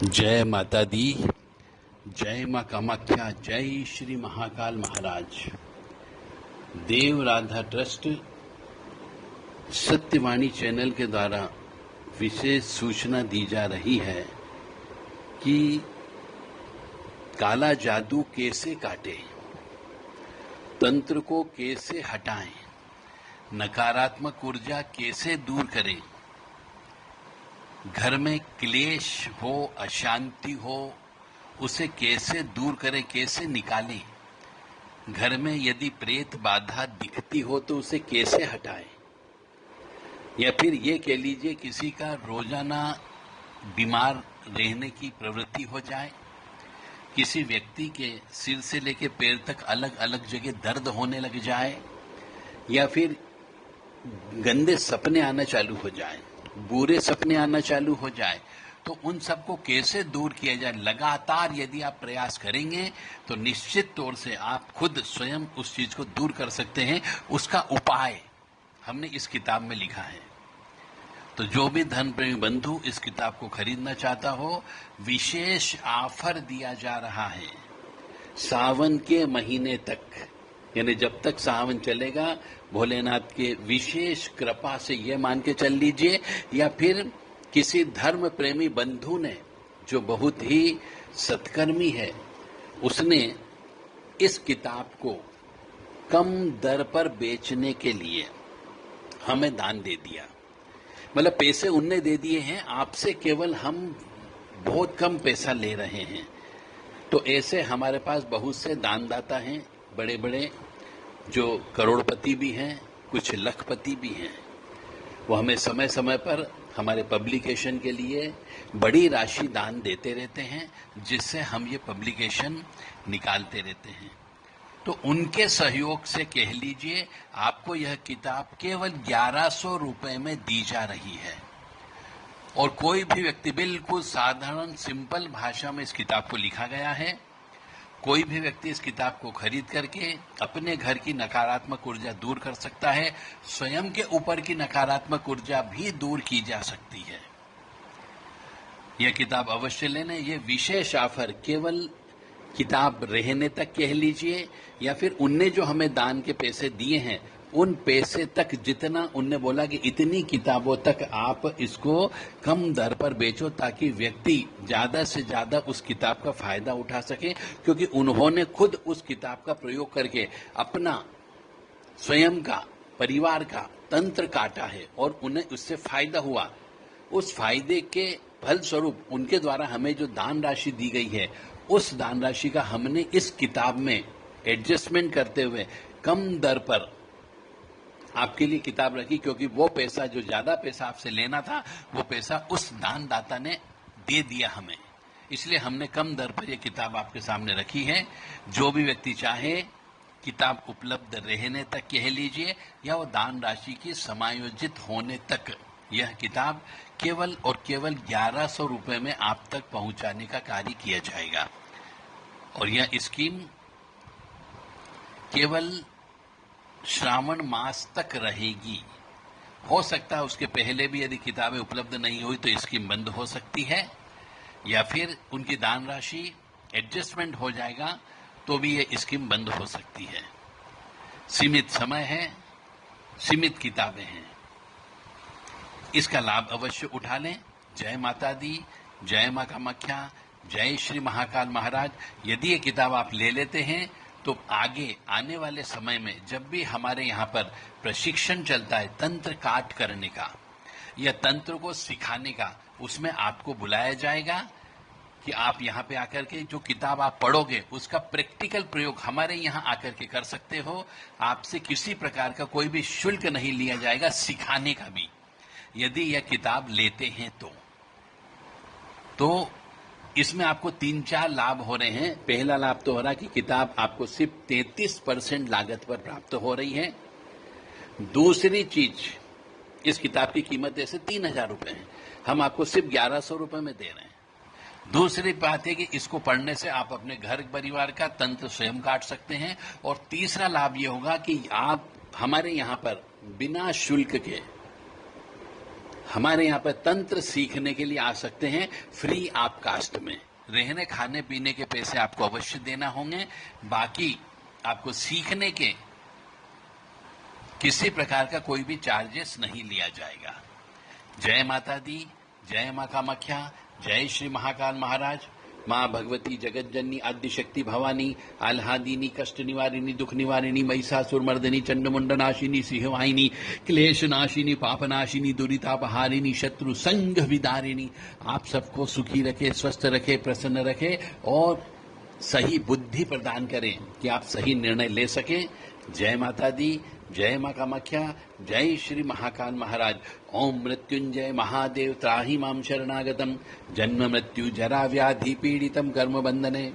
जय माता दी। जय माँ कामाख्या। जय श्री महाकाल महाराज। देव राधा ट्रस्ट सत्यवाणी चैनल के द्वारा विशेष सूचना दी जा रही है कि काला जादू कैसे काटे, तंत्र को कैसे हटाएं, नकारात्मक ऊर्जा कैसे दूर करें, घर में क्लेश हो, अशांति हो, उसे कैसे दूर करें, कैसे निकालें, घर में यदि प्रेत बाधा दिखती हो तो उसे कैसे हटाएं, या फिर ये कह लीजिए किसी का रोजाना बीमार रहने की प्रवृत्ति हो जाए, किसी व्यक्ति के सिर से लेकर पैर तक अलग अलग जगह दर्द होने लग जाए, या फिर गंदे सपने आना चालू हो जाए, बुरे सपने आना चालू हो जाए, तो उन सबको कैसे दूर किया जाए। लगातार यदि आप प्रयास करेंगे तो निश्चित तौर से आप खुद स्वयं उस चीज को दूर कर सकते हैं। उसका उपाय हमने इस किताब में लिखा है। तो जो भी धन प्रेमी बंधु इस किताब को खरीदना चाहता हो, विशेष ऑफर दिया जा रहा है सावन के महीने तक, यानी जब तक सावन चलेगा भोलेनाथ के विशेष कृपा से ये मान के चल लीजिए, या फिर किसी धर्म प्रेमी बंधु ने जो बहुत ही सत्कर्मी है, उसने इस किताब को कम दर पर बेचने के लिए हमें दान दे दिया। मतलब पैसे उनने दे दिए हैं, आपसे केवल हम बहुत कम पैसा ले रहे हैं। तो ऐसे हमारे पास बहुत से दानदाता हैं, बड़े बड़े जो करोड़पति भी हैं, कुछ लखपति भी हैं। वो हमें समय समय पर हमारे पब्लिकेशन के लिए बड़ी राशि दान देते रहते हैं, जिससे हम ये पब्लिकेशन निकालते रहते हैं। तो उनके सहयोग से कह लीजिए आपको यह किताब केवल 1100 रुपए में दी जा रही है। और कोई भी व्यक्ति, बिल्कुल साधारण सिंपल भाषा में इस किताब को लिखा गया है, कोई भी व्यक्ति इस किताब को खरीद करके अपने घर की नकारात्मक ऊर्जा दूर कर सकता है। स्वयं के ऊपर की नकारात्मक ऊर्जा भी दूर की जा सकती है। यह किताब अवश्य लेने। ये विशेष ऑफर केवल किताब रहने तक कह लीजिए, या फिर उनने जो हमें दान के पैसे दिए हैं उन पैसे तक, जितना उनने बोला कि इतनी किताबों तक आप इसको कम दर पर बेचो, ताकि व्यक्ति ज्यादा से ज्यादा उस किताब का फायदा उठा सके। क्योंकि उन्होंने खुद उस किताब का प्रयोग करके अपना स्वयं का, परिवार का तंत्र काटा है और उन्हें उससे फायदा हुआ। उस फायदे के फलस्वरूप उनके द्वारा हमें जो दान राशि दी गई है, उस दान राशि का हमने इस किताब में एडजस्टमेंट करते हुए कम दर पर आपके लिए किताब रखी। क्योंकि वो पैसा, जो ज्यादा पैसा आपसे लेना था, वो पैसा उस दानदाता ने दे दिया हमें, इसलिए हमने कम दर पर यह किताब आपके सामने रखी है। जो भी व्यक्ति चाहे किताब उपलब्ध रहने तक कह लीजिए, या वो दान राशि की समायोजित होने तक, यह किताब केवल और केवल 1100 रुपए में आप तक पहुंचाने का कार्य किया जाएगा। और यह स्कीम केवल श्रावण मास तक रहेगी। हो सकता है उसके पहले भी यदि किताबें उपलब्ध नहीं हुई तो स्कीम बंद हो सकती है, या फिर उनकी दान राशि एडजस्टमेंट हो जाएगा तो भी यह स्कीम बंद हो सकती है। सीमित समय है, सीमित किताबें हैं, इसका लाभ अवश्य उठा लें। जय माता दी। जय मां कामाख्या। जय श्री महाकाल महाराज। यदि ये किताब आप ले लेते हैं तो आगे आने वाले समय में जब भी हमारे यहाँ पर प्रशिक्षण चलता है तंत्र काट करने का या तंत्र को सिखाने का, उसमें आपको बुलाया जाएगा कि आप यहाँ पे आकर के जो किताब आप पढ़ोगे उसका प्रैक्टिकल प्रयोग हमारे यहाँ आकर के कर सकते हो। आपसे किसी प्रकार का कोई भी शुल्क नहीं लिया जाएगा, सिखाने का भी, यदि यह किताब लेते हैं तो इसमें आपको 3-4 लाभ हो रहे हैं। पहला लाभ तो हो रहा है कि किताब आपको सिर्फ 33% लागत पर प्राप्त हो रही है। दूसरी चीज, इस किताब की कीमत जैसे 3000 रुपए है, हम आपको सिर्फ 1100 रुपए में दे रहे हैं। दूसरी बात है कि इसको पढ़ने से आप अपने घर परिवार का तंत्र स्वयं काट सकते हैं। और तीसरा लाभ यह होगा कि आप हमारे यहाँ पर बिना शुल्क के हमारे यहाँ पर तंत्र सीखने के लिए आ सकते हैं फ्री ऑफ कास्ट में। रहने खाने पीने के पैसे आपको अवश्य देना होंगे, बाकी आपको सीखने के किसी प्रकार का कोई भी चार्जेस नहीं लिया जाएगा। जय माता दी, जय मां कामाख्या, जय श्री महाकाल महाराज। मां भगवती जगत जननी आद्य शक्ति भवानी आह्लादिनी कष्ट निवारिणी दुख निवारिणी महिषासुर मर्दिनी चंडमुंड नाशिनी सिंहवाहिनी क्लेश नाशिनी पापनाशिनी दुरितापहारिणी शत्रु संग विदारिणी आप सबको सुखी रखे, स्वस्थ रखे, प्रसन्न रखे और सही बुद्धि प्रदान करें कि आप सही निर्णय ले सकें। जय माता दी, जय मां कामाख्या, जय श्री महाकाल महाराज। ओम मृत्युंजय महादेव त्राहि मां शरणागतम जन्म मृत्यु जरा व्याधि पीड़ितम कर्म बंधने।